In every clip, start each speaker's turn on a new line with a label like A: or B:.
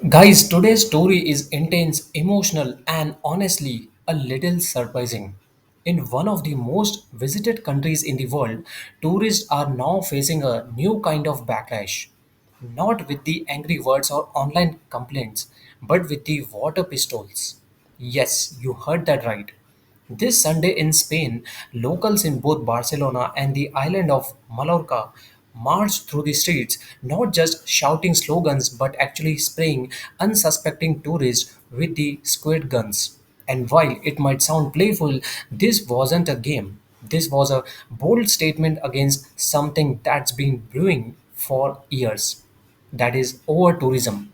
A: Guys, today's story is intense, emotional, and honestly a little surprising. In one of the most visited countries in the world, tourists are now facing a new kind of backlash. Not with the angry words or online complaints, but with the water pistols. Yes, you heard that right. This Sunday in Spain, locals in both Barcelona and the island of Mallorca marched through the streets, not just shouting slogans but actually spraying unsuspecting tourists with the squirt guns. And while it might sound playful, this wasn't a game. This was a bold statement against something that's been brewing for years. That is over tourism.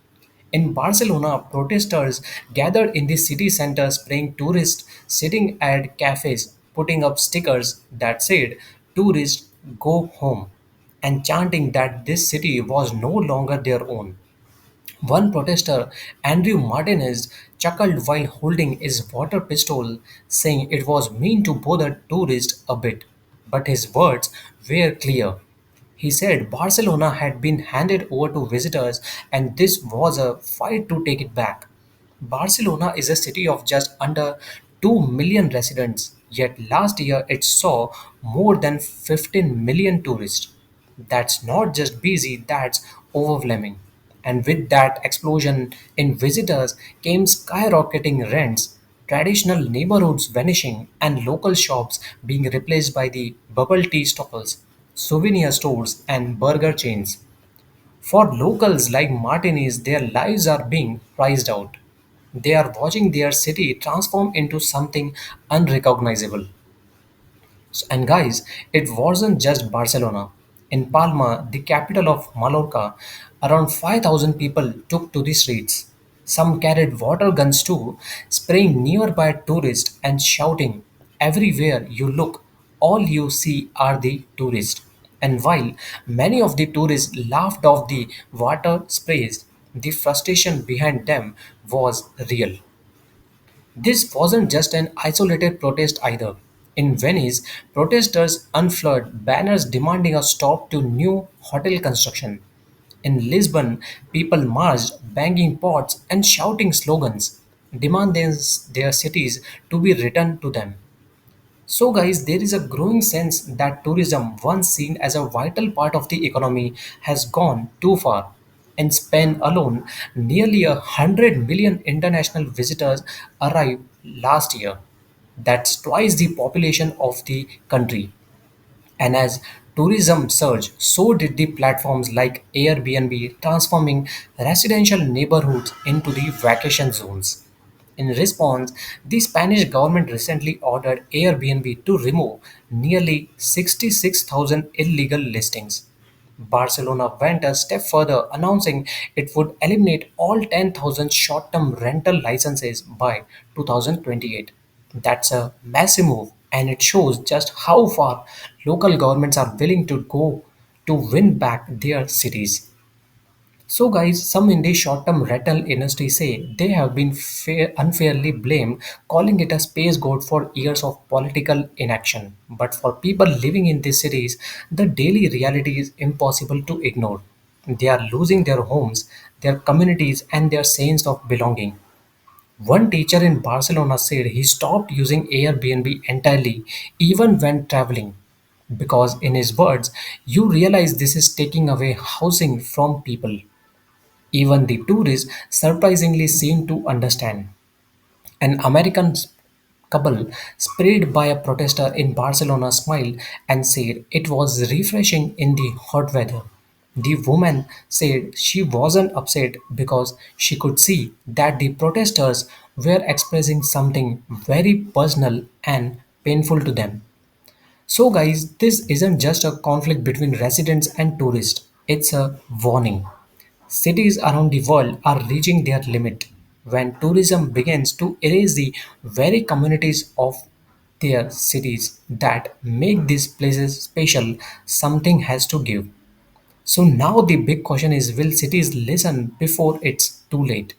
A: In Barcelona, protesters gathered in the city center spraying tourists sitting at cafes, putting up stickers that said, "Tourists, go home," and chanting that this city was no longer their own. One protester, Andrew Martinez, chuckled while holding his water pistol, saying it was mean to bother tourists a bit. But his words were clear. He said Barcelona had been handed over to visitors and this was a fight to take it back. Barcelona is a city of just under 2 million residents, yet last year it saw more than 15 million tourists. That's not just busy, that's overwhelming. And with that explosion in visitors came skyrocketing rents, traditional neighborhoods vanishing, and local shops being replaced by the bubble tea stalls, souvenir stores, and burger chains. For locals like Martinis, their lives are being priced out. They are watching their city transform into something unrecognizable. And guys, it wasn't just Barcelona. In Palma, the capital of Mallorca, around 5,000 people took to the streets. Some carried water guns too, spraying nearby tourists and shouting, "Everywhere you look, all you see are the tourists." And while many of the tourists laughed off the water sprays, the frustration behind them was real. This wasn't just an isolated protest either. In Venice, protesters unfurled banners demanding a stop to new hotel construction. In Lisbon, people marched, banging pots and shouting slogans, demanding their cities to be returned to them. So, guys, there is a growing sense that tourism, once seen as a vital part of the economy, has gone too far. In Spain alone, nearly 100 million international visitors arrived last year. That's twice the population of the country. And as tourism surged, so did the platforms like Airbnb, transforming residential neighborhoods into the vacation zones. In response, the Spanish government recently ordered Airbnb to remove nearly 66,000 illegal listings. Barcelona went a step further, announcing it would eliminate all 10,000 short term rental licenses by 2028. That's a massive move, and it shows just how far local governments are willing to go to win back their cities. So, guys, some in the short-term rental industry say they have been unfairly blamed, calling it a space goat for years of political inaction. But for people living in these cities, the daily reality is impossible to ignore. They are losing their homes, their communities, and their sense of belonging. One teacher in Barcelona said he stopped using Airbnb entirely, even when traveling. Because, in his words, you realize this is taking away housing from people. Even the tourists surprisingly seem to understand. An American couple sprayed by a protester in Barcelona smiled and said it was refreshing in the hot weather. The woman said she wasn't upset because she could see that the protesters were expressing something very personal and painful to them. So, guys, this isn't just a conflict between residents and tourists, it's a warning. Cities around the world are reaching their limit when tourism begins to erase the very communities of their cities that make these places special. Something has to give. So now the big question is, will cities listen before it's too late?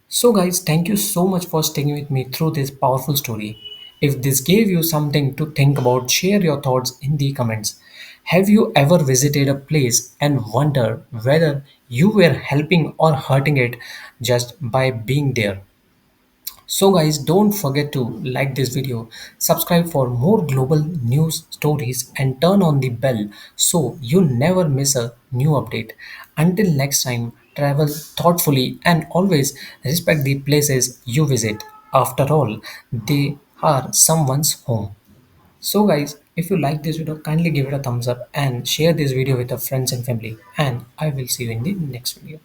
A: So, guys, thank you so much for staying with me through this powerful story. If this gave you something to think about, share your thoughts in the comments. Have you ever visited a place and wondered whether you were helping or hurting it just by being there? So guys, don't forget to like this video, subscribe for more global news stories and turn on the bell so you never miss a new update. Until next time, travel thoughtfully and always respect the places you visit. After all, they are someone's home. So guys, if you like this video, kindly give it a thumbs up and share this video with your friends and family. And I will see you in the next video.